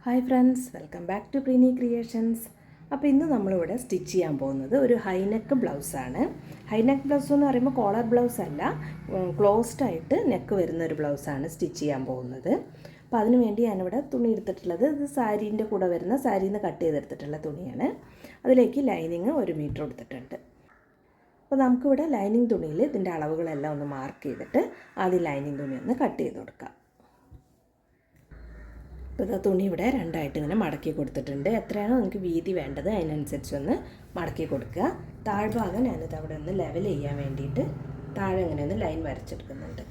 Hi friends, welcome back to Preeni creations. അപ്പോൾ ഇന്ന് നമ്മളിവിടെ സ്റ്റിച്ച് ചെയ്യാൻ പോകുന്നത് ഒരു ഹൈനെക്ക് ബ്ലൗസാണ്. ഹൈനെക്ക് ബ്ലൗസ് എന്ന് പറയുമ്പോൾ കോളർ ബ്ലൗസ് അല്ല, ക്ലോസ്ഡ് ആയിട്ട് നെക്ക് വരുന്ന ഒരു ബ്ലൗസാണ് സ്റ്റിച്ച് ചെയ്യാൻ പോകുന്നത്. അപ്പോൾ അതിന് വേണ്ടി ഞാനിവിടെ തുണി എടുത്തിട്ടുള്ളത് ഇത് സാരീൻ്റെ കൂടെ വരുന്ന സാരിയിൽ നിന്ന് കട്ട് ചെയ്തെടുത്തിട്ടുള്ള തുണിയാണ്. അതിലേക്ക് ലൈനിങ് 1 മീറ്റർ എടുത്തിട്ടുണ്ട്. അപ്പോൾ നമുക്കിവിടെ ലൈനിങ് തുണിയിൽ ഇതിൻ്റെ അളവുകളെല്ലാം ഒന്ന് മാർക്ക് ചെയ്തിട്ട് ആദ്യം ലൈനിങ് തുണി ഒന്ന് കട്ട് ചെയ്ത് കൊടുക്കാം. ഇപ്പോൾ ഇത് തുണി ഇവിടെ രണ്ടായിട്ട് ഇങ്ങനെ മടക്കി കൊടുത്തിട്ടുണ്ട്. എത്രയാണോ നിങ്ങൾക്ക് വീതി വേണ്ടത് അതിനനുസരിച്ച് ഒന്ന് മടക്കി കൊടുക്കുക. താഴ്ഭാഗം ഞാനിത് അവിടെ ഒന്ന് ലെവൽ ചെയ്യാൻ വേണ്ടിയിട്ട് താഴെ ഇങ്ങനെ ഒന്ന് ലൈൻ വരച്ചെടുക്കുന്നുണ്ട്.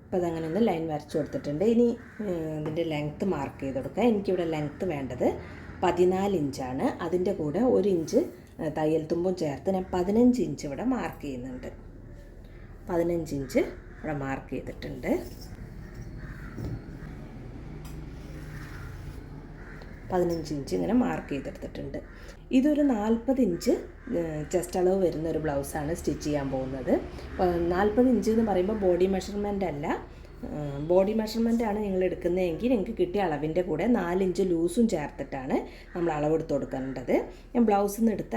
അപ്പോൾ അതങ്ങനെ ഒന്ന് ലൈൻ വരച്ചു കൊടുത്തിട്ടുണ്ട്. ഇനി ഇതിൻ്റെ ലെങ്ത്ത് മാർക്ക് ചെയ്ത് കൊടുക്കുക. എനിക്കിവിടെ ലെങ്ത്ത് വേണ്ടത് 14 ഇഞ്ചാണ്. അതിൻ്റെ കൂടെ 1 ഇഞ്ച് തയ്യൽ തുമ്പും ചേർത്ത് ഞാൻ 15 ഇഞ്ച് ഇവിടെ മാർക്ക് ചെയ്യുന്നുണ്ട്. 15 ഇഞ്ച് ഇവിടെ മാർക്ക് ചെയ്തിട്ടുണ്ട്. 15 ഇഞ്ച് ഇങ്ങനെ മാർക്ക് ചെയ്തെടുത്തിട്ടുണ്ട്. ഇതൊരു 40 ഇഞ്ച് ചെസ്റ്റ് അളവ് വരുന്ന ഒരു ബ്ലൗസാണ് സ്റ്റിച്ച് ചെയ്യാൻ പോകുന്നത്. 40 ഇഞ്ച് എന്ന് പറയുമ്പോൾ ബോഡി മെഷർമെൻ്റ് അല്ല, ബോഡി മെഷർമെൻറ്റാണ് നിങ്ങൾ എടുക്കുന്നതെങ്കിൽ നിങ്ങൾക്ക് കിട്ടിയ അളവിൻ്റെ കൂടെ 4 ഇഞ്ച് ലൂസും ചേർത്തിട്ടാണ് നമ്മൾ അളവെടുത്ത് കൊടുക്കേണ്ടത്. ഞാൻ ബ്ലൗസിൽ നിന്ന് എടുത്ത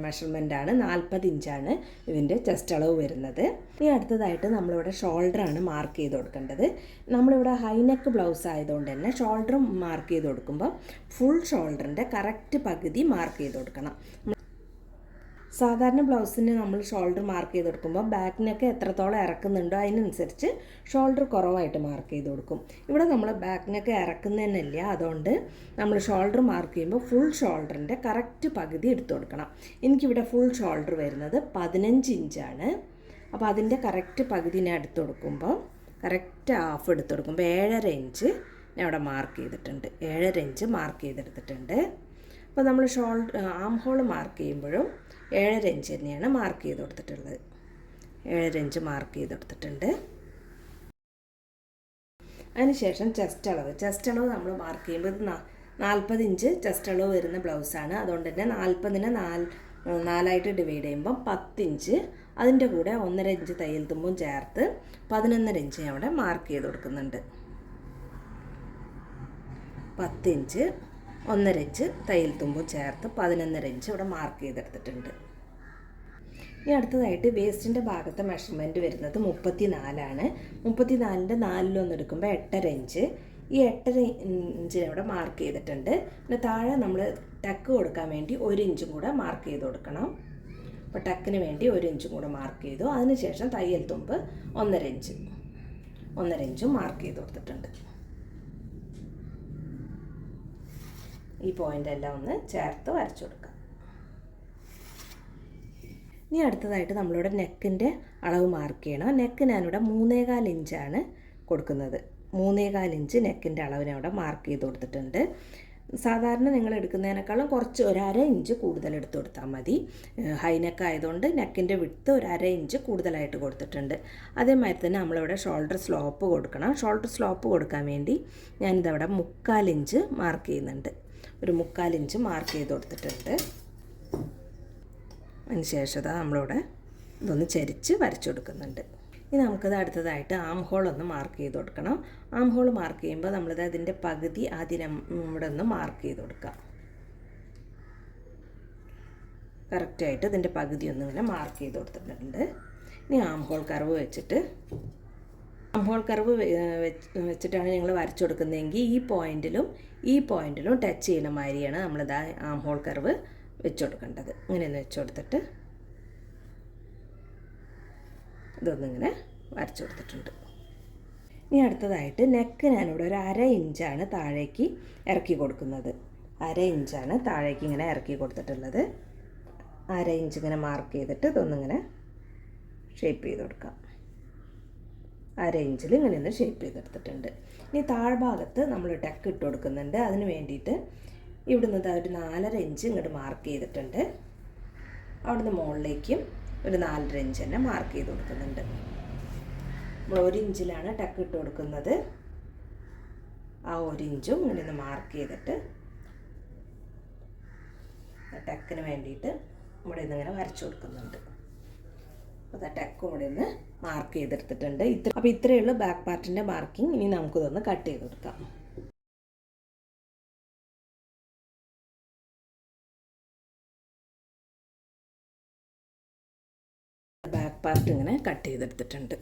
മെഷർമെൻറ്റാണ്. 40 ഇഞ്ചാണ് ഇതിൻ്റെ ചെസ്റ്റ് അളവ് വരുന്നത്. ഇനി അടുത്തതായിട്ട് നമ്മളിവിടെ ഷോൾഡറാണ് മാർക്ക് ചെയ്ത് കൊടുക്കേണ്ടത്. നമ്മളിവിടെ ഹൈനെക്ക് ബ്ലൗസ് ആയതുകൊണ്ട് തന്നെ ഷോൾഡറും മാർക്ക് ചെയ്ത് കൊടുക്കുമ്പോൾ ഫുൾ ഷോൾഡറിൻ്റെ കറക്റ്റ് പകുതി മാർക്ക് ചെയ്ത് കൊടുക്കണം. സാധാരണ ബ്ലൗസിന് നമ്മൾ ഷോൾഡർ മാർക്ക് ചെയ്ത് കൊടുക്കുമ്പോൾ ബാക്കിനൊക്കെ എത്രത്തോളം ഇറക്കുന്നുണ്ടോ അതിനനുസരിച്ച് ഷോൾഡർ കുറവായിട്ട് മാർക്ക് ചെയ്ത് കൊടുക്കും. ഇവിടെ നമ്മൾ ബാക്കിനൊക്കെ ഇറക്കുന്നതന്നെയില്ല, അതുകൊണ്ട് നമ്മൾ ഷോൾഡർ മാർക്ക് ചെയ്യുമ്പോൾ ഫുൾ ഷോൾഡറിൻ്റെ കറക്റ്റ് പകുതി എടുത്തു കൊടുക്കണം. എനിക്കിവിടെ ഫുൾ ഷോൾഡർ വരുന്നത് 15 ഇഞ്ചാണ്. അപ്പോൾ അതിൻ്റെ കറക്റ്റ് പകുതി ഞാൻ എടുത്തു കൊടുക്കുമ്പോൾ കറക്റ്റ് ഹാഫ് എടുത്തു കൊടുക്കുമ്പോൾ 7.5 ഇഞ്ച് ഞാൻ അവിടെ മാർക്ക് ചെയ്തിട്ടുണ്ട്. 7.5 ഇഞ്ച് മാർക്ക് ചെയ്തെടുത്തിട്ടുണ്ട്. അപ്പോൾ നമ്മൾ ആം ഹോൾ മാർക്ക് ചെയ്യുമ്പോഴും 7.5 ഇഞ്ച് തന്നെയാണ് മാർക്ക് ചെയ്ത് കൊടുത്തിട്ടുള്ളത്. 7.5 ഇഞ്ച് മാർക്ക് ചെയ്ത് കൊടുത്തിട്ടുണ്ട്. അതിനുശേഷം ചെസ്റ്റ് അളവ് നമ്മൾ മാർക്ക് ചെയ്യുമ്പോൾ ഇത് 40 ഇഞ്ച് ചെസ്റ്റ് അളവ് വരുന്ന ബ്ലൗസാണ്. അതുകൊണ്ട് തന്നെ 40നെ 4ആയിട്ട് ഡിവൈഡ് ചെയ്യുമ്പോൾ 10 ഇഞ്ച്, അതിൻ്റെ കൂടെ 1.5 ഇഞ്ച് തയ്യൽ തുമ്പും ചേർത്ത് 11.5 ഇഞ്ച് ഞാൻ അവിടെ മാർക്ക് ചെയ്ത് കൊടുക്കുന്നുണ്ട്. 10 ഇഞ്ച് 1.5 ഇഞ്ച് തയ്യൽ തുമ്പും ചേർത്ത് 11.5 ഇഞ്ച് ഇവിടെ മാർക്ക് ചെയ്തെടുത്തിട്ടുണ്ട്. ഇനി അടുത്തതായിട്ട് വേസ്റ്റിൻ്റെ ഭാഗത്തെ മെഷർമെൻറ്റ് വരുന്നത് 34ആണ്. 34ൻ്റെ 4 എടുക്കുമ്പോൾ 8.5 ഇഞ്ച്. ഈ 8.5 ഇഞ്ചിനെ ഇവിടെ മാർക്ക് ചെയ്തിട്ടുണ്ട്. പിന്നെ താഴെ നമ്മൾ ടക്ക് കൊടുക്കാൻ വേണ്ടി 1 ഇഞ്ചും കൂടെ മാർക്ക് ചെയ്ത് കൊടുക്കണം. അപ്പോൾ ടക്കിന് വേണ്ടി 1 ഇഞ്ചും കൂടെ മാർക്ക് ചെയ്തു. അതിനുശേഷം തയ്യൽ തുമ്പ് 1.5 ഇഞ്ചും മാർക്ക് ചെയ്ത് കൊടുത്തിട്ടുണ്ട്. ഈ പോയിൻ്റ് എല്ലാം ഒന്ന് ചേർത്ത് വരച്ചു കൊടുക്കാം. ഇനി അടുത്തതായിട്ട് നമ്മളിവിടെ നെക്കിൻ്റെ അളവ് മാർക്ക് ചെയ്യണം. നെക്ക് ഞാനിവിടെ 3.25 ഇഞ്ചാണ് കൊടുക്കുന്നത്. 3.25 ഇഞ്ച് നെക്കിൻ്റെ അളവ് ഞാൻ ഇവിടെ മാർക്ക് ചെയ്ത് കൊടുത്തിട്ടുണ്ട്. സാധാരണ നിങ്ങൾ എടുക്കുന്നതിനേക്കാളും കുറച്ച് 1/2 ഇഞ്ച് കൂടുതൽ എടുത്ത് കൊടുത്താൽ മതി. ഹൈനെക്ക് ആയതുകൊണ്ട് നെക്കിൻ്റെ വിഡ്ത്ത് 1/2 ഇഞ്ച് കൂടുതലായിട്ട് കൊടുത്തിട്ടുണ്ട്. അതേമാതിരി തന്നെ നമ്മളിവിടെ ഷോൾഡർ സ്ലോപ്പ് കൊടുക്കണം. ഷോൾഡർ സ്ലോപ്പ് കൊടുക്കാൻ വേണ്ടി ഞാനിതവിടെ 3/4 ഇഞ്ച് മാർക്ക് ചെയ്യുന്നുണ്ട്. ഒരു 3/4 ഇഞ്ച് മാർക്ക് ചെയ്ത് കൊടുത്തിട്ടുണ്ട്. അതിനുശേഷം നമ്മളിവിടെ ഇതൊന്ന് ചരിച്ച് വരച്ചു കൊടുക്കുന്നുണ്ട്. ഇനി നമുക്കത് അടുത്തതായിട്ട് ആം ഹോൾ ഒന്ന് മാർക്ക് ചെയ്ത് കൊടുക്കണം. ആം ഹോൾ മാർക്ക് ചെയ്യുമ്പോൾ നമ്മളിത് അതിൻ്റെ പകുതി ആദ്യം ഇവിടെ ഒന്ന് മാർക്ക് ചെയ്ത് കൊടുക്കാം. കറക്റ്റായിട്ട് ഇതിൻ്റെ പകുതി ഒന്നും ഇങ്ങനെ മാർക്ക് ചെയ്ത് കൊടുത്തിട്ടുണ്ട്. ഇനി ആം ഹോൾ കർവ് വെച്ചിട്ടാണ് ഞങ്ങൾ വരച്ചു കൊടുക്കുന്നതെങ്കിൽ ഈ പോയിൻറ്റിലും ടച്ച് ചെയ്യുന്ന മാതിരിയാണ് നമ്മളിത് ആം ഹോൾ കർവ് വെച്ച് കൊടുക്കേണ്ടത്. ഇങ്ങനെയൊന്ന് വെച്ച് കൊടുത്തിട്ട് ഇതൊന്നിങ്ങനെ വരച്ചു കൊടുത്തിട്ടുണ്ട്. ഇനി അടുത്തതായിട്ട് നെക്ക് ഞാനിവിടെ ഒരു 1/2 ഇഞ്ചാണ് താഴേക്ക് ഇറക്കി കൊടുക്കുന്നത്. 1/2 ഇഞ്ചാണ് താഴേക്ക് ഇങ്ങനെ ഇറക്കി കൊടുത്തിട്ടുള്ളത്. 1/2 ഇഞ്ച് ഇങ്ങനെ മാർക്ക് ചെയ്തിട്ട് ഇതൊന്നിങ്ങനെ ഷേപ്പ് ചെയ്ത് കൊടുക്കാം. 1/2 ഇഞ്ചിൽ ഇങ്ങനെ ഒന്ന് ഷേപ്പ് ചെയ്തെടുത്തിട്ടുണ്ട്. ഇനി താഴ്ഭാഗത്ത് നമ്മൾ ടക്ക് ഇട്ട് കൊടുക്കുന്നുണ്ട്. അതിന് വേണ്ടിയിട്ട് ഇവിടുന്ന് ഒരു 4.5 ഇഞ്ച് ഇങ്ങോട്ട് മാർക്ക് ചെയ്തിട്ടുണ്ട്. അവിടുന്ന് മുകളിലേക്കും ഒരു 4.5 ഇഞ്ച് തന്നെ മാർക്ക് ചെയ്ത് കൊടുക്കുന്നുണ്ട്. നമ്മൾ 1 ഇഞ്ചിലാണ് ടക്ക് ഇട്ട് കൊടുക്കുന്നത്. ആ 1 ഇഞ്ചും ഇങ്ങനെ ഒന്ന് മാർക്ക് ചെയ്തിട്ട് ടക്കിന് വേണ്ടിയിട്ട് ഇവിടെ ഇന്നിങ്ങനെ വരച്ചു കൊടുക്കുന്നുണ്ട്. അപ്പോൾ ടെക്കും ഇവിടെ നിന്ന് മാർക്ക് ചെയ്തെടുത്തിട്ടുണ്ട്. അപ്പോൾ ഇത്രയേ ഉള്ളൂ ബാക്ക് പാർട്ടിൻ്റെ മാർക്കിംഗ്. ഇനി നമുക്കിതൊന്ന് കട്ട് ചെയ്ത് കൊടുക്കാം. ബാക്ക് പാർട്ട് ഇങ്ങനെ കട്ട് ചെയ്തെടുത്തിട്ടുണ്ട്.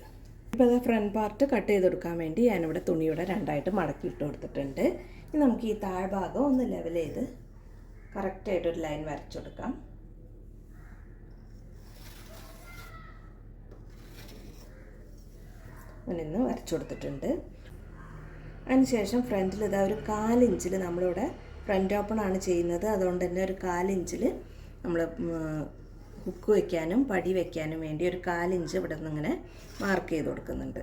ഇപ്പോൾ അത് ഫ്രണ്ട് പാർട്ട് കട്ട് ചെയ്തെടുക്കാൻ വേണ്ടി ഞാനിവിടെ തുണിയുടെ രണ്ടായിട്ട് മടക്കി ഇട്ട് കൊടുത്തിട്ടുണ്ട്. ഇനി നമുക്ക് ഈ താഴ്ഭാഗം ഒന്ന് ലെവൽ ചെയ്ത് കറക്റ്റായിട്ടൊരു ലൈൻ വരച്ചു കൊടുക്കാം. അങ്ങനെ വരച്ചു കൊടുത്തിട്ടുണ്ട്. അതിനുശേഷം ഫ്രണ്ടിൽ ഇതാ ഒരു 4 ഇഞ്ചിൽ നമ്മളിവിടെ ഫ്രണ്ട് ഓപ്പൺ ആണ് ചെയ്യുന്നത്. അതുകൊണ്ട് തന്നെ ഒരു 4 ഇഞ്ചിൽ നമ്മൾ ഹുക്ക് വയ്ക്കാനും പടി വയ്ക്കാനും വേണ്ടി ഒരു 4 ഇഞ്ച് ഇവിടെ നിന്ന് ഇങ്ങനെ മാർക്ക് ചെയ്ത് കൊടുക്കുന്നുണ്ട്.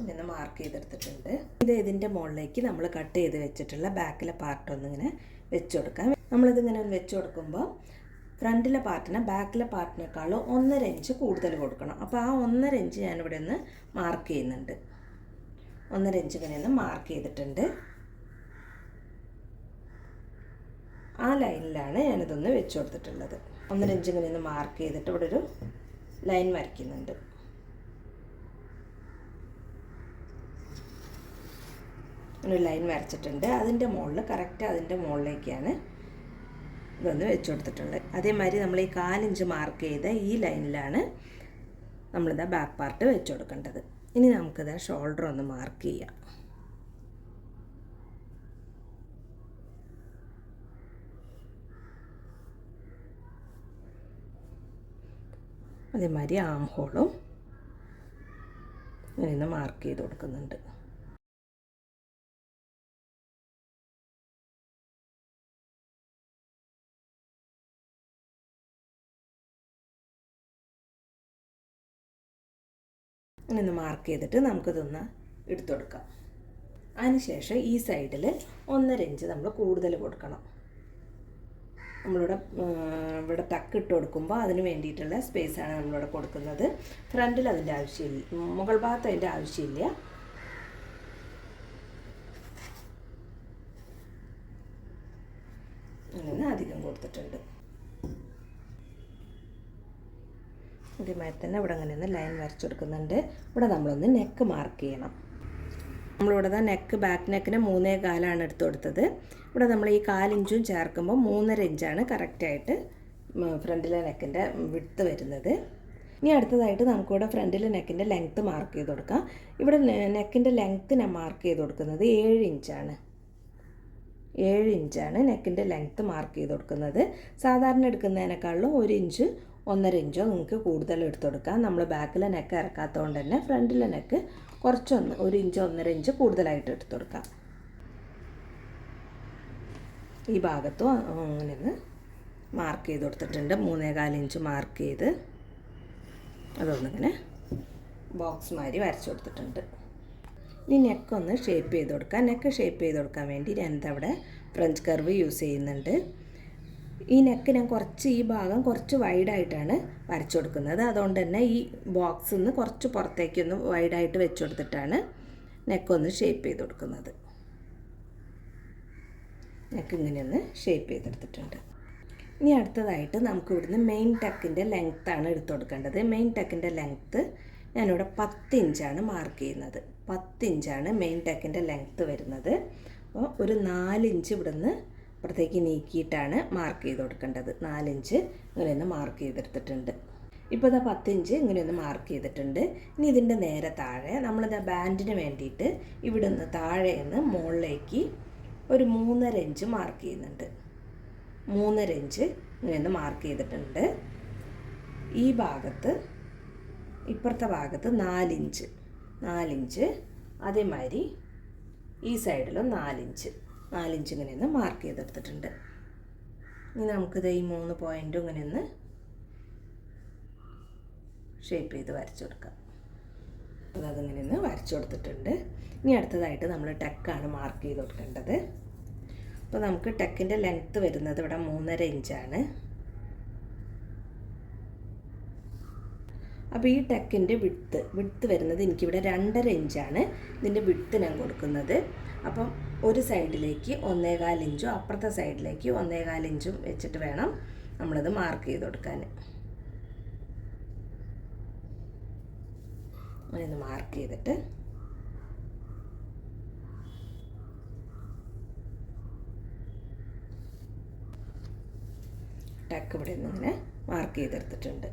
ഇങ്ങനെ മാർക്ക് ചെയ്തെടുത്തിട്ടുണ്ട്. ഇതിൻ്റെ മുകളിലേക്ക് നമ്മൾ കട്ട് ചെയ്ത് വെച്ചിട്ടുള്ള ബാക്കിലെ പാർട്ടൊന്നിങ്ങനെ വെച്ച് കൊടുക്കാം. നമ്മളിതിങ്ങനെ വെച്ച് കൊടുക്കുമ്പോൾ ഫ്രണ്ടിലെ പാർട്ടിനെ ബാക്കിലെ പാർട്ടിനേക്കാളും 1.5 ഇഞ്ച് കൂടുതൽ കൊടുക്കണം. അപ്പോൾ ആ 1.5 ഇഞ്ച് ഞാനിവിടെ നിന്ന് മാർക്ക് ചെയ്യുന്നുണ്ട്. 1.5 ഇഞ്ച് ഇങ്ങനെ ഒന്ന് മാർക്ക് ചെയ്തിട്ടുണ്ട്. ആ ലൈനിലാണ് ഞാനിതൊന്ന് വെച്ച് കൊടുത്തിട്ടുള്ളത്. 1.5 ഇഞ്ച് ഇങ്ങനെ ഒന്ന് മാർക്ക് ചെയ്തിട്ട് ഇവിടെ ഒരു ലൈൻ വരയ്ക്കുന്നുണ്ട്. ഒരു ലൈൻ വരച്ചിട്ടുണ്ട്. അതിൻ്റെ മുകളിൽ കറക്റ്റ് അതിൻ്റെ മുകളിലേക്കാണ് ഇതൊന്ന് വെച്ച് കൊടുത്തിട്ടുള്ളത്. അതേമാതിരി നമ്മൾ ഈ 4 ഇഞ്ച് മാർക്ക് ചെയ്ത ഈ ലൈനിലാണ് നമ്മളിതാ ബാക്ക് പാർട്ട് വെച്ച് കൊടുക്കേണ്ടത്. ഇനി നമുക്കിതാ ഷോൾഡർ ഒന്ന് മാർക്ക് ചെയ്യാം. അതേമാതിരി ആം ഹോളും ഇങ്ങനെ മാർക്ക് ചെയ്ത് കൊടുക്കുന്നുണ്ട്. അങ്ങനെ മാർക്ക് ചെയ്തിട്ട് നമുക്കിതൊന്ന് എടുത്തു കൊടുക്കാം. അതിനുശേഷം ഈ സൈഡിൽ 1.5 ഇഞ്ച് നമ്മൾ കൂടുതൽ കൊടുക്കണം. ഇവിടെ ടക്ക് ഇട്ട് കൊടുക്കുമ്പോൾ അതിന് വേണ്ടിയിട്ടുള്ള സ്പേസാണ് നമ്മളിവിടെ കൊടുക്കുന്നത്. ഫ്രണ്ടിൽ അതിൻ്റെ ആവശ്യമില്ല, മുകൾ ഭാഗത്ത് അതിൻ്റെ ആവശ്യമില്ല. അങ്ങനെ അധികം കൊടുത്തിട്ടുണ്ട്. ഇതേമാതിരി തന്നെ ഇവിടെ അങ്ങനെ ഒന്ന് ലൈൻ വരച്ചു കൊടുക്കുന്നുണ്ട്. ഇവിടെ നമ്മളൊന്ന് നെക്ക് മാർക്ക് ചെയ്യണം. നമ്മളിവിടെ നെക്ക് ബാക്ക് നെക്കിന് 3.25 എടുത്തു കൊടുത്തത്. ഇവിടെ നമ്മൾ ഈ 4 ഇഞ്ചും ചേർക്കുമ്പോൾ 3.5 ഇഞ്ചാണ് കറക്റ്റായിട്ട് ഫ്രണ്ടിലെ നെക്കിൻ്റെ വിഡ്ത്ത് വരുന്നത്. ഇനി അടുത്തതായിട്ട് നമുക്കിവിടെ ഫ്രണ്ടിലെ നെക്കിൻ്റെ ലെങ്ത്ത് മാർക്ക് ചെയ്ത് കൊടുക്കാം. ഇവിടെ നെക്കിൻ്റെ ലെങ്ത്ത് ഞാൻ മാർക്ക് ചെയ്ത് കൊടുക്കുന്നത് 7 ഇഞ്ചാണ്. 7 ഇഞ്ചാണ് നെക്കിൻ്റെ ലെങ്ത്ത് മാർക്ക് ചെയ്ത് കൊടുക്കുന്നത്. സാധാരണ എടുക്കുന്നതിനേക്കാളും 1 ഇഞ്ച് 1.5 ഇഞ്ചോ നിങ്ങൾക്ക് കൂടുതൽ എടുത്തു കൊടുക്കാം. നമ്മൾ ബാക്കിലെ നെക്ക് ഇറക്കാത്തതുകൊണ്ട് തന്നെ ഫ്രണ്ടിലെ നെക്ക് കുറച്ചൊന്ന് 1 ഇഞ്ച് 1.5 ഇഞ്ച് കൂടുതലായിട്ട് എടുത്തു കൊടുക്കാം. ഈ ഭാഗത്തും അങ്ങനെ ഒന്ന് മാർക്ക് ചെയ്ത് കൊടുത്തിട്ടുണ്ട്. 3.25 ഇഞ്ച് മാർക്ക് ചെയ്ത് അതൊന്നിങ്ങനെ ബോക്സ് മാതിരി വരച്ചു കൊടുത്തിട്ടുണ്ട്. ഇനി നെക്കൊന്ന് ഷേപ്പ് ചെയ്ത് കൊടുക്കാം. നെക്ക് ഷേപ്പ് ചെയ്ത് കൊടുക്കാൻ വേണ്ടി ഞാനിതവിടെ ഫ്രഞ്ച് കർവ് യൂസ് ചെയ്യുന്നുണ്ട്. ഈ നെക്ക് ഞാൻ ഈ ഭാഗം കുറച്ച് വൈഡായിട്ടാണ് വരച്ചു കൊടുക്കുന്നത്. അതുകൊണ്ട് തന്നെ ഈ ബോക്സിൽ നിന്ന് കുറച്ച് പുറത്തേക്കൊന്ന് വൈഡായിട്ട് വെച്ച് കൊടുത്തിട്ടാണ് നെക്കൊന്ന് ഷേപ്പ് ചെയ്ത് കൊടുക്കുന്നത്. നെക്ക് ഇങ്ങനെയൊന്ന് ഷേപ്പ് ചെയ്തെടുത്തിട്ടുണ്ട്. ഇനി അടുത്തതായിട്ട് നമുക്ക് ഇവിടുന്ന് മെയിൻ ടെക്കിൻ്റെ ലെങ്ത്താണ് എടുത്തു കൊടുക്കേണ്ടത്. മെയിൻ ടെക്കിൻ്റെ ലെങ്ത്ത് ഞാനിവിടെ 10 ഇഞ്ചാണ് മാർക്ക് ചെയ്യുന്നത്. 10 ഇഞ്ചാണ് മെയിൻ ടെക്കിൻ്റെ ലെങ്ത്ത് വരുന്നത്. അപ്പോൾ ഒരു 4 ഇഞ്ച് ഇവിടുന്ന് അപ്പുറത്തേക്ക് നീക്കിയിട്ടാണ് മാർക്ക് ചെയ്ത് കൊടുക്കേണ്ടത്. 4 ഇഞ്ച് ഇങ്ങനെയൊന്ന് മാർക്ക് ചെയ്തെടുത്തിട്ടുണ്ട്. ഇപ്പോൾ ഇതാ 10 ഇഞ്ച് ഇങ്ങനെയൊന്ന് മാർക്ക് ചെയ്തിട്ടുണ്ട്. ഇനി ഇതിൻ്റെ നേരെ താഴെ നമ്മളിതാ ബാൻഡിന് വേണ്ടിയിട്ട് ഇവിടുന്ന് താഴെന്ന് മുകളിലേക്ക് ഒരു 3.5 ഇഞ്ച് മാർക്ക് ചെയ്യുന്നുണ്ട്. 3.5 ഇഞ്ച് ഇങ്ങനെയൊന്ന് മാർക്ക് ചെയ്തിട്ടുണ്ട്. ഈ ഭാഗത്ത് ഇപ്പുറത്തെ ഭാഗത്ത് 4 ഇഞ്ച് അതേമാതിരി ഈ സൈഡിലും 4 ഇഞ്ച് ഇങ്ങനെയൊന്ന് മാർക്ക് ചെയ്തെടുത്തിട്ടുണ്ട്. ഇനി നമുക്കിത് ഈ 3 പോയിൻറ്റും ഇങ്ങനെയൊന്ന് ഷേപ്പ് ചെയ്ത് വരച്ചു കൊടുക്കാം. അതിങ്ങനെയൊന്ന് വരച്ചു കൊടുത്തിട്ടുണ്ട്. ഇനി അടുത്തതായിട്ട് നമ്മൾ ടെക്കാണ് മാർക്ക് ചെയ്ത് കൊടുക്കേണ്ടത്. അപ്പോൾ നമുക്ക് ടെക്കിൻ്റെ ലെങ്ത്ത് വരുന്നത് ഇവിടെ 3.5 ഇഞ്ചാണ്. അപ്പോൾ ഈ ടെക്കിൻ്റെ വിഡ്ത്ത് വരുന്നത് എനിക്കിവിടെ 2.5 ഇഞ്ചാണ് ഇതിൻ്റെ വിഡ്ത്ത് ഞാൻ കൊടുക്കുന്നത്. അപ്പം ഒരു സൈഡിലേക്ക് 1.25 ഇഞ്ചും അപ്പുറത്തെ സൈഡിലേക്ക് 1.25 ഇഞ്ചും വെച്ചിട്ട് വേണം നമ്മളിത് മാർക്ക് ചെയ്ത് കൊടുക്കാൻ. അങ്ങനെ മാർക്ക് ചെയ്തിട്ട് ടക്ക് ഇവിടെ നിന്ന് ഇങ്ങനെ മാർക്ക് ചെയ്തെടുത്തിട്ടുണ്ട്.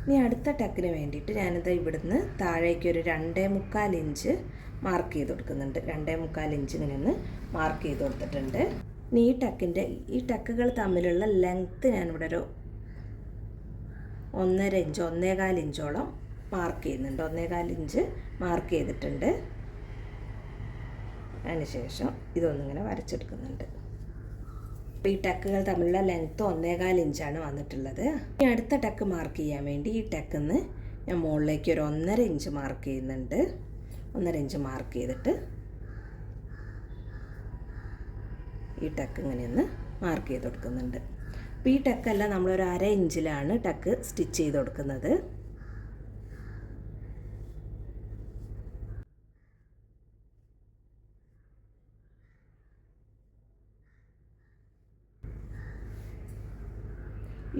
ഇനി അടുത്ത ടക്കിന് വേണ്ടിയിട്ട് ഞാനിത് ഇവിടുന്ന് താഴേക്ക് ഒരു 2.25 ഇഞ്ച് മാർക്ക് ചെയ്ത് കൊടുക്കുന്നുണ്ട്. 2.25 ഇഞ്ച് ഇങ്ങനെ ഒന്ന് മാർക്ക് ചെയ്ത് കൊടുത്തിട്ടുണ്ട്. ഇനി ഈ ടക്കുകൾ തമ്മിലുള്ള ലെങ്ത്ത് ഞാനിവിടെ ഒരു 1.5 ഇഞ്ച് 1.25 ഇഞ്ചോളം മാർക്ക് ചെയ്യുന്നുണ്ട്. 1.25 ഇഞ്ച് മാർക്ക് ചെയ്തിട്ടുണ്ട്. അതിനുശേഷം ഇതൊന്നിങ്ങനെ വരച്ചെടുക്കുന്നുണ്ട്. അപ്പോൾ ഈ ടക്കുകൾ തമ്മിലുള്ള ലെങ്ത്ത് 1.25 ഇഞ്ചാണ് വന്നിട്ടുള്ളത്. ഇനി അടുത്ത ടക്ക് മാർക്ക് ചെയ്യാൻ വേണ്ടി ഈ ടക്കിന്ന് ഞാൻ മുകളിലേക്ക് ഒരു 1.5 ഇഞ്ച് മാർക്ക് ചെയ്യുന്നുണ്ട്. 1.5 ഇഞ്ച് മാർക്ക് ചെയ്തിട്ട് ഈ ടക്ക് ഇങ്ങനെയൊന്ന് മാർക്ക് ചെയ്ത് കൊടുക്കുന്നുണ്ട്. അപ്പോൾ ഈ ടക്കെല്ലാം നമ്മളൊരു 1/2 ഇഞ്ചിലാണ് ടക്ക് സ്റ്റിച്ച് ചെയ്ത് കൊടുക്കുന്നത്.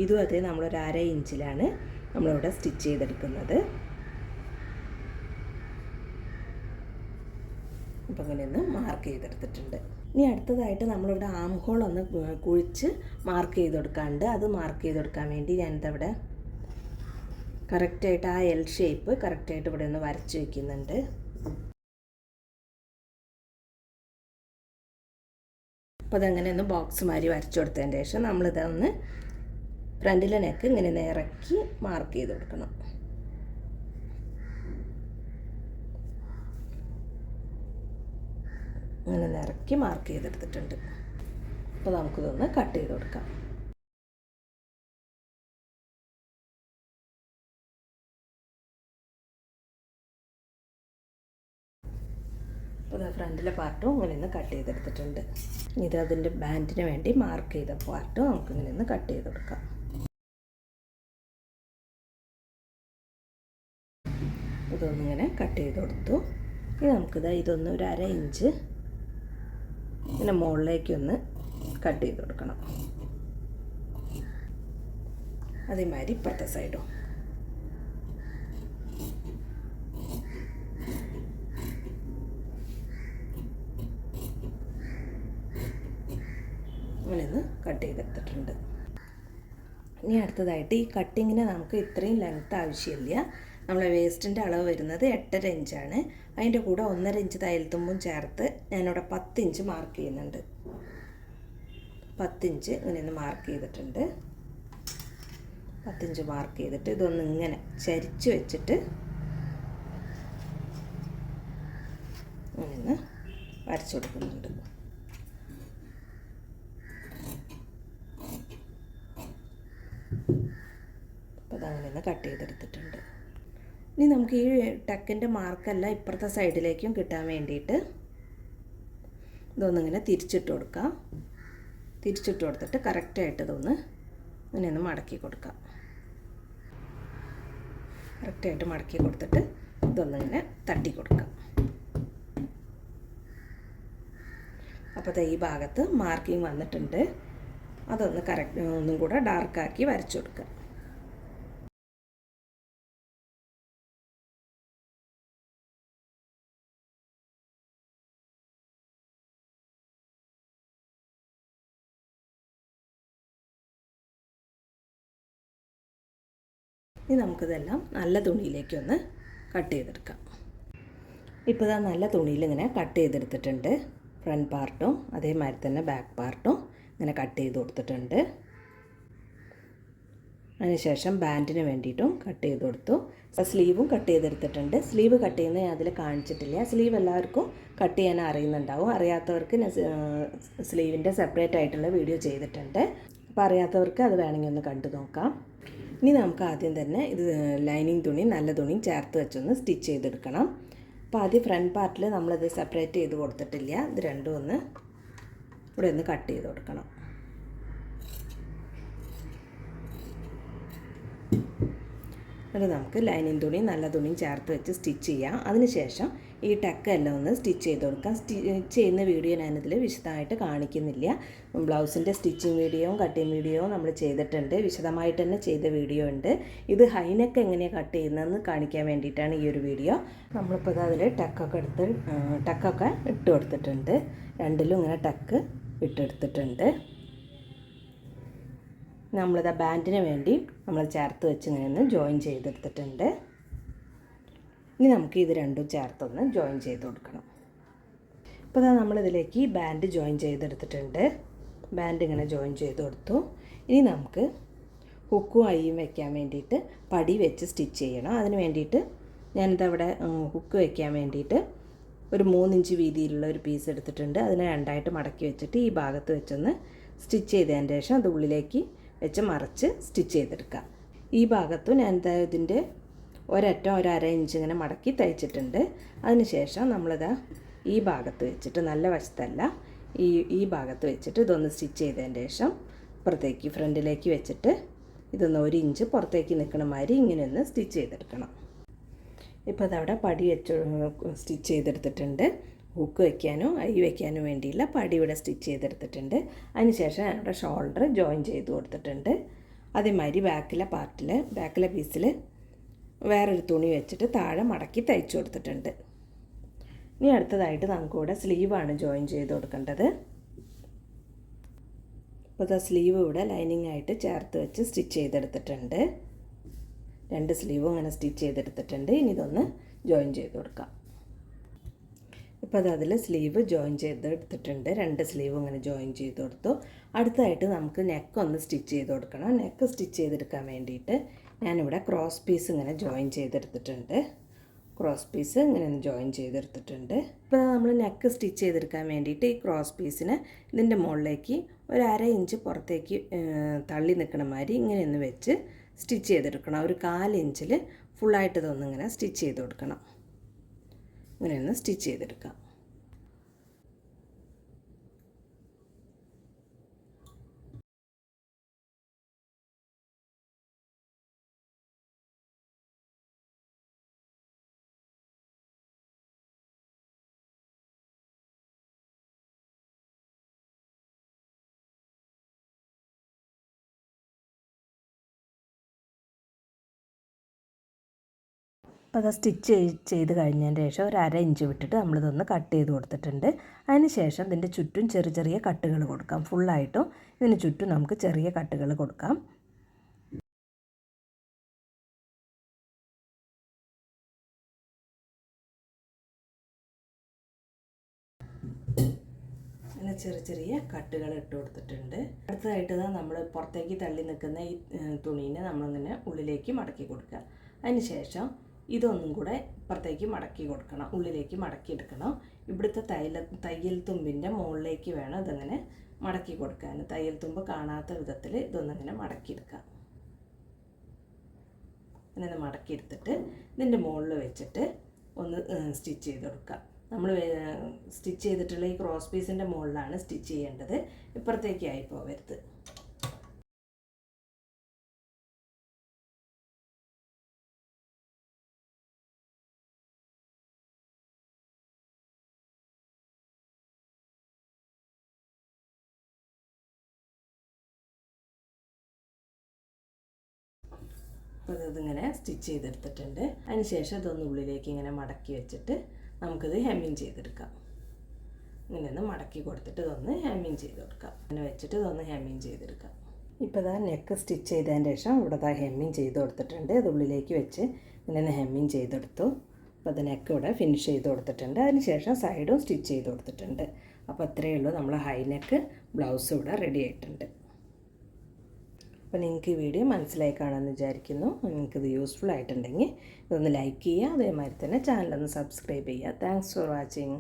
ഇതും അതേ നമ്മളൊരു 1/2 ഇഞ്ചിലാണ് നമ്മളിവിടെ സ്റ്റിച്ച് ചെയ്തെടുക്കുന്നത്. അപ്പോൾ ഇങ്ങനെയൊന്ന് മാർക്ക് ചെയ്തെടുത്തിട്ടുണ്ട്. ഇനി അടുത്തതായിട്ട് നമ്മളിവിടെ ആം ഹോൾ ഒന്ന് കുഴിച്ച് മാർക്ക് ചെയ്ത് കൊടുക്കാണ്ട്, അത് മാർക്ക് ചെയ്ത് കൊടുക്കാൻ വേണ്ടി ഞാനിതവിടെ കറക്റ്റായിട്ട് ആ എൽ ഷേപ്പ് കറക്റ്റായിട്ട് ഇവിടെ ഒന്ന് വരച്ച് വയ്ക്കുന്നുണ്ട്. അപ്പോൾ അതങ്ങനെ ഒന്ന് ബോക്സ് മാതിരി വരച്ചു കൊടുത്തതിന് ശേഷം നമ്മളിതൊന്ന് ഫ്രണ്ടിലെ നെക്ക് ഇങ്ങനെ ഇറക്കി മാർക്ക് ചെയ്ത് കൊടുക്കണം. ഇങ്ങനെ ഇറക്കി മാർക്ക് ചെയ്തെടുത്തിട്ടുണ്ട്. അപ്പോൾ നമുക്കിതൊന്ന് കട്ട് ചെയ്ത് കൊടുക്കാം. അപ്പോൾ ഫ്രണ്ടിലെ പാർട്ടും ഇങ്ങനെ ഒന്ന് കട്ട് ചെയ്തെടുത്തിട്ടുണ്ട്. ഇത് അതിൻ്റെ ബാൻഡിന് വേണ്ടി മാർക്ക് ചെയ്ത പാർട്ടും നമുക്കിങ്ങനെ ഒന്ന് കട്ട് ചെയ്ത് കൊടുക്കാം. ഇതൊന്നിങ്ങനെ കട്ട് ചെയ്ത് കൊടുത്തു. ഇനി ഇതൊന്ന് ഒരു 1/2 ഇഞ്ച് ഇങ്ങനെ മുകളിലേക്കൊന്ന് കട്ട് ചെയ്ത് കൊടുക്കണം. അതേമാതിരി ഇപ്പുറത്തെ സൈഡും. അങ്ങനെ ഒന്ന് കട്ട് ചെയ്തെടുത്തിട്ടുണ്ട്. ഇനി അടുത്തതായിട്ട് ഈ കട്ടിങ്ങിന് നമുക്ക് ഇത്രയും ലെങ്ത്ത് ആവശ്യമില്ല. നമ്മളെ വേസ്റ്റിൻ്റെ അളവ് വരുന്നത് 8.5 ഇഞ്ചാണ്. അതിൻ്റെ കൂടെ 1.5 ഇഞ്ച് തയ്യൽ തുമ്പും ചേർത്ത് ഞാനിവിടെ 10 ഇഞ്ച് മാർക്ക് ചെയ്യുന്നുണ്ട്. 10 ഇഞ്ച് ഇങ്ങനെയൊന്ന് മാർക്ക് ചെയ്തിട്ടുണ്ട്. 10 ഇഞ്ച് മാർക്ക് ചെയ്തിട്ട് ഇതൊന്ന് ഇങ്ങനെ ചരിച്ച് വെച്ചിട്ട് ഇങ്ങനെ വരച്ചു കൊടുക്കുന്നുണ്ട്. അപ്പോൾ അതങ്ങനെ ഒന്ന് കട്ട് ചെയ്തെടുത്തിട്ടുണ്ട്. ഇനി നമുക്ക് ഈ ടക്കിൻ്റെ മാർക്കെല്ലാം ഇപ്പുറത്തെ സൈഡിലേക്കും കിട്ടാൻ വേണ്ടിയിട്ട് ഇതൊന്നിങ്ങനെ തിരിച്ചിട്ട് കൊടുക്കാം. തിരിച്ചിട്ട് കൊടുത്തിട്ട് കറക്റ്റായിട്ട് ഇതൊന്ന് ഇങ്ങനെയൊന്ന് മടക്കി കൊടുക്കാം. കറക്റ്റായിട്ട് മടക്കി കൊടുത്തിട്ട് ഇതൊന്നിങ്ങനെ തട്ടി കൊടുക്കാം. അപ്പോൾ ഈ ഭാഗത്ത് മാർക്കിങ് വന്നിട്ടുണ്ട്. അതൊന്ന് ഒന്നും കൂടെ ഡാർക്കാക്കി വരച്ചു കൊടുക്കുക. ഇനി നമുക്കിതെല്ലാം നല്ല തുണിയിലേക്കൊന്ന് കട്ട് ചെയ്തെടുക്കാം. ഇപ്പോൾ ഇതാ നല്ല തുണിയിൽ ഇങ്ങനെ കട്ട് ചെയ്തെടുത്തിട്ടുണ്ട്. ഫ്രണ്ട് പാർട്ടും അതേമാതിരി തന്നെ ബാക്ക് പാർട്ടും ഇങ്ങനെ കട്ട് ചെയ്ത് കൊടുത്തിട്ടുണ്ട്. അതിനുശേഷം ബാൻഡിന് വേണ്ടിയിട്ടും കട്ട് ചെയ്ത് കൊടുത്തു. സ്ലീവും കട്ട് ചെയ്തെടുത്തിട്ടുണ്ട്. സ്ലീവ് കട്ട് ചെയ്യുന്നത് ഞാൻ അതിൽ കാണിച്ചിട്ടില്ല. സ്ലീവ് എല്ലാവർക്കും കട്ട് ചെയ്യാൻ അറിയുന്നുണ്ടാവും. അറിയാത്തവർക്ക് സ്ലീവിൻ്റെ സെപ്പറേറ്റ് ആയിട്ടുള്ള വീഡിയോ ചെയ്തിട്ടുണ്ട്. അപ്പോൾ അറിയാത്തവർക്ക് അത് വേണമെങ്കിൽ ഒന്ന് കണ്ടു നോക്കാം. ഇനി നമുക്ക് ആദ്യം തന്നെ ഇത് ലൈനിങ് തുണി നല്ല തുണിയും ചേർത്ത് വെച്ചൊന്ന് സ്റ്റിച്ച് ചെയ്തെടുക്കണം. അപ്പോൾ ആദ്യം ഫ്രണ്ട് പാർട്ടിൽ നമ്മളിത് സെപ്പറേറ്റ് ചെയ്ത് കൊടുത്തിട്ടില്ല. ഇത് രണ്ടും ഒന്ന് ഇവിടെ ഒന്ന് കട്ട് ചെയ്ത് കൊടുക്കണം. എന്നിട്ട് നമുക്ക് ലൈനിങ് തുണിയും നല്ല തുണിയും ചേർത്ത് വെച്ച് സ്റ്റിച്ച് ചെയ്യാം. അതിനുശേഷം ഈ ടക്കെല്ലാം ഒന്ന് സ്റ്റിച്ച് ചെയ്ത് കൊടുക്കാം. സ്റ്റിച്ച് ചെയ്യുന്ന വീഡിയോ ഞാനിതിൽ വിശദമായിട്ട് കാണിക്കുന്നില്ല. ബ്ലൗസിൻ്റെ സ്റ്റിച്ചിങ് വീഡിയോയും കട്ടിങ് വീഡിയോയും നമ്മൾ ചെയ്തിട്ടുണ്ട്. വിശദമായിട്ട് തന്നെ ചെയ്ത വീഡിയോ ഉണ്ട്. ഇത് ഹൈനെക്ക് എങ്ങനെയാണ് കട്ട് ചെയ്യുന്നതെന്ന് കാണിക്കാൻ വേണ്ടിയിട്ടാണ് ഈ ഒരു വീഡിയോ. നമ്മളിപ്പോൾ അതിൽ ടക്കൊക്കെ ഇട്ട് കൊടുത്തിട്ടുണ്ട്. രണ്ടിലും ഇങ്ങനെ ടക്ക് ഇട്ടെടുത്തിട്ടുണ്ട്. നമ്മളിത് ബാൻഡിന് വേണ്ടി നമ്മൾ ചേർത്ത് വെച്ച് ഇങ്ങനെ ഒന്ന് ജോയിൻ ചെയ്തെടുത്തിട്ടുണ്ട്. ഇനി നമുക്ക് ഇത് രണ്ടും ചേർത്തൊന്ന് ജോയിൻ ചെയ്ത് കൊടുക്കണം. ഇപ്പോൾ നമ്മളിതിലേക്ക് ബാൻഡ് ജോയിൻ ചെയ്തെടുത്തിട്ടുണ്ട്. ബാൻഡ് ഇങ്ങനെ ജോയിൻ ചെയ്ത് കൊടുത്തു. ഇനി നമുക്ക് ഹുക്കും ഐയും വെക്കാൻ വേണ്ടിയിട്ട് പടി വെച്ച് സ്റ്റിച്ച് ചെയ്യണം. അതിന് വേണ്ടിയിട്ട് ഞാനിതവിടെ ഹുക്ക് വെക്കാൻ വേണ്ടിയിട്ട് ഒരു 3 ഇഞ്ച് വീതിയിലുള്ള ഒരു പീസ് എടുത്തിട്ടുണ്ട്. അതിനെ രണ്ടായിട്ട് മടക്കി വെച്ചിട്ട് ഈ ഭാഗത്ത് വെച്ചൊന്ന് സ്റ്റിച്ച് ചെയ്തതിന് ശേഷം അത് ഉള്ളിലേക്ക് വെച്ച് മറച്ച് സ്റ്റിച്ച് ചെയ്തെടുക്കാം. ഈ ഭാഗത്തും ഞാൻ ഇതിൻ്റെ ഒരറ്റം 1/2 ഇഞ്ച് ഇങ്ങനെ മടക്കി തയ്ച്ചിട്ടുണ്ട്. അതിനുശേഷം നമ്മളിതാ ഈ ഭാഗത്ത് വെച്ചിട്ട്, നല്ല വശത്തല്ല, ഈ ഭാഗത്ത് വെച്ചിട്ട് ഇതൊന്ന് സ്റ്റിച്ച് ചെയ്തതിന് ശേഷം പുറത്തേക്ക് ഫ്രണ്ടിലേക്ക് വെച്ചിട്ട് ഇതൊന്ന് 1 ഇഞ്ച് പുറത്തേക്ക് നിൽക്കണ മാതിരി ഇങ്ങനെ ഒന്ന് സ്റ്റിച്ച് ചെയ്തെടുക്കണം. ഇപ്പോൾ അതവിടെ പടി വെച്ച് സ്റ്റിച്ച് ചെയ്തെടുത്തിട്ടുണ്ട്. ഹുക്ക് വയ്ക്കാനോ ഐ വയ്ക്കാനോ വേണ്ടിയുള്ള പടി ഇവിടെ സ്റ്റിച്ച് ചെയ്തെടുത്തിട്ടുണ്ട്. അതിനുശേഷം അവിടെ ഷോൾഡർ ജോയിൻ ചെയ്ത് കൊടുത്തിട്ടുണ്ട്. അതേമാതിരി ബാക്കിലെ പീസിൽ വേറൊരു തുണി വെച്ചിട്ട് താഴെ മടക്കി തയ്ച്ചു കൊടുത്തിട്ടുണ്ട്. ഇനി അടുത്തതായിട്ട് നമുക്കിവിടെ സ്ലീവാണ് ജോയിൻ ചെയ്ത് കൊടുക്കേണ്ടത്. അപ്പോൾ സ്ലീവ് ഇവിടെ ലൈനിങ് ആയിട്ട് ചേർത്ത് വെച്ച് സ്റ്റിച്ച് ചെയ്തെടുത്തിട്ടുണ്ട്. 2 സ്ലീവും ഇങ്ങനെ സ്റ്റിച്ച് ചെയ്തെടുത്തിട്ടുണ്ട്. ഇനി ഇതൊന്ന് ജോയിൻ ചെയ്ത് കൊടുക്കാം. ഇപ്പോൾ അതിൽ സ്ലീവ് ജോയിൻ ചെയ്തെടുത്തിട്ടുണ്ട്. 2 സ്ലീവും ഇങ്ങനെ ജോയിൻ ചെയ്ത് കൊടുത്തു. അടുത്തതായിട്ട് നമുക്ക് നെക്ക് ഒന്ന് സ്റ്റിച്ച് ചെയ്ത് കൊടുക്കണം. നെക്ക് സ്റ്റിച്ച് ചെയ്തെടുക്കാൻ വേണ്ടിയിട്ട് ഞാനിവിടെ ക്രോസ് പീസ് ഇങ്ങനെ ജോയിൻ ചെയ്തെടുത്തിട്ടുണ്ട്. ഇങ്ങനെ ഒന്ന് ജോയിൻ ചെയ്തെടുത്തിട്ടുണ്ട്. ഇപ്പോൾ നമ്മൾ നെക്ക് സ്റ്റിച്ച് ചെയ്തെടുക്കാൻ വേണ്ടിയിട്ട് ഈ ക്രോസ് പീസിനെ ഇതിൻ്റെ മുകളിലേക്ക് 1/2 ഇഞ്ച് പുറത്തേക്ക് തള്ളി നിൽക്കണ മാതിരി ഇങ്ങനെയൊന്ന് വെച്ച് സ്റ്റിച്ച് ചെയ്തെടുക്കണം. ഒരു 1/4 ഇഞ്ചിൽ ഫുള്ളായിട്ട് ഇതൊന്നിങ്ങനെ സ്റ്റിച്ച് ചെയ്ത് കൊടുക്കണം. ഇങ്ങനെയൊന്ന് സ്റ്റിച്ച് ചെയ്തെടുക്കാം. അപ്പോൾ അത് സ്റ്റിച്ച് ചെയ്ത് കഴിഞ്ഞതിന് ശേഷം 1/2 ഇഞ്ച് വിട്ടിട്ട് നമ്മളിതൊന്ന് കട്ട് ചെയ്ത് കൊടുത്തിട്ടുണ്ട്. അതിന് ശേഷം ഇതിൻ്റെ ചുറ്റും ചെറിയ കട്ടുകൾ കൊടുക്കാം. ഫുള്ളായിട്ടും ഇതിന് ചുറ്റും നമുക്ക് ചെറിയ കട്ടുകൾ കൊടുക്കാം. അങ്ങനെ ചെറിയ കട്ടുകൾ ഇട്ട് കൊടുത്തിട്ടുണ്ട്. അടുത്തതായിട്ട് നമ്മൾ പുറത്തേക്ക് തള്ളി നിൽക്കുന്ന ഈ തുണീനെ നമ്മളിങ്ങനെ ഉള്ളിലേക്ക് മടക്കി കൊടുക്കുക. അതിന് ശേഷം ഇതൊന്നും കൂടെ പുറത്തേക്ക് മടക്കി കൊടുക്കണം, ഉള്ളിലേക്ക് മടക്കിയെടുക്കണം. ഇവിടുത്തെ തയ്യൽ തുമ്പിൻ്റെ മുകളിലേക്ക് വേണം ഇതങ്ങനെ മടക്കി കൊടുക്കാൻ. തയ്യൽ തുമ്പ് കാണാത്ത വിധത്തിൽ ഇതൊന്നിങ്ങനെ മടക്കിയെടുക്കാം. അങ്ങനെ മടക്കിയെടുത്തിട്ട് ഇതിൻ്റെ മുകളിൽ വെച്ചിട്ട് ഒന്ന് സ്റ്റിച്ച് ചെയ്ത് കൊടുക്കുക. നമ്മൾ സ്റ്റിച്ച് ചെയ്തിട്ടുള്ള ഈ ക്രോസ് പീസിൻ്റെ മുകളിലാണ് സ്റ്റിച്ച് ചെയ്യേണ്ടത്. ഇപ്പുറത്തേക്കായി പോകരുത്. അപ്പോൾ ഇതിങ്ങനെ സ്റ്റിച്ച് ചെയ്തെടുത്തിട്ടുണ്ട്. അതിന് ശേഷം ഇതൊന്ന് ഉള്ളിലേക്ക് ഇങ്ങനെ മടക്കി വെച്ചിട്ട് നമുക്കിത് ഹെമ്മിങ് ചെയ്തെടുക്കാം. ഇങ്ങനെ ഒന്ന് മടക്കി കൊടുത്തിട്ട് ഇതൊന്ന് ഹെമ്മിങ് ചെയ്ത് കൊടുക്കാം. അങ്ങനെ വെച്ചിട്ട് ഇതൊന്ന് ഹെമ്മിങ് ചെയ്തെടുക്കാം. ഇപ്പോൾ ഇതാ നെക്ക് സ്റ്റിച്ച് ചെയ്തതിന് ശേഷം ഇവിടെ ഇതാ ഹെമ്മിങ് ചെയ്ത് കൊടുത്തിട്ടുണ്ട്. ഇത് ഉള്ളിലേക്ക് വെച്ച് ഇങ്ങനെ ഹെമ്മിങ് ചെയ്തെടുത്തു. അപ്പോൾ അത് നെക്ക് ഇവിടെ ഫിനിഷ് ചെയ്ത് കൊടുത്തിട്ടുണ്ട്. അതിന് ശേഷം സൈഡും സ്റ്റിച്ച് ചെയ്ത് കൊടുത്തിട്ടുണ്ട്. അപ്പോൾ അത്രയേ ഉള്ളൂ, നമ്മൾ ഹൈ നെക്ക് ബ്ലൗസ് ഇവിടെ റെഡി ആയിട്ടുണ്ട്. അപ്പോൾ നിങ്ങൾക്ക് ഈ വീഡിയോ മനസ്സിലായി കാണുമെന്ന് വിചാരിക്കുന്നു. നിങ്ങൾക്കിത് യൂസ്ഫുൾ ആയിട്ടുണ്ടെങ്കിൽ ഇതൊന്ന് ലൈക്ക് ചെയ്യുക. അതേമാതിരി തന്നെ ചാനലൊന്ന് സബ്സ്ക്രൈബ് ചെയ്യുക. Thanks for watching.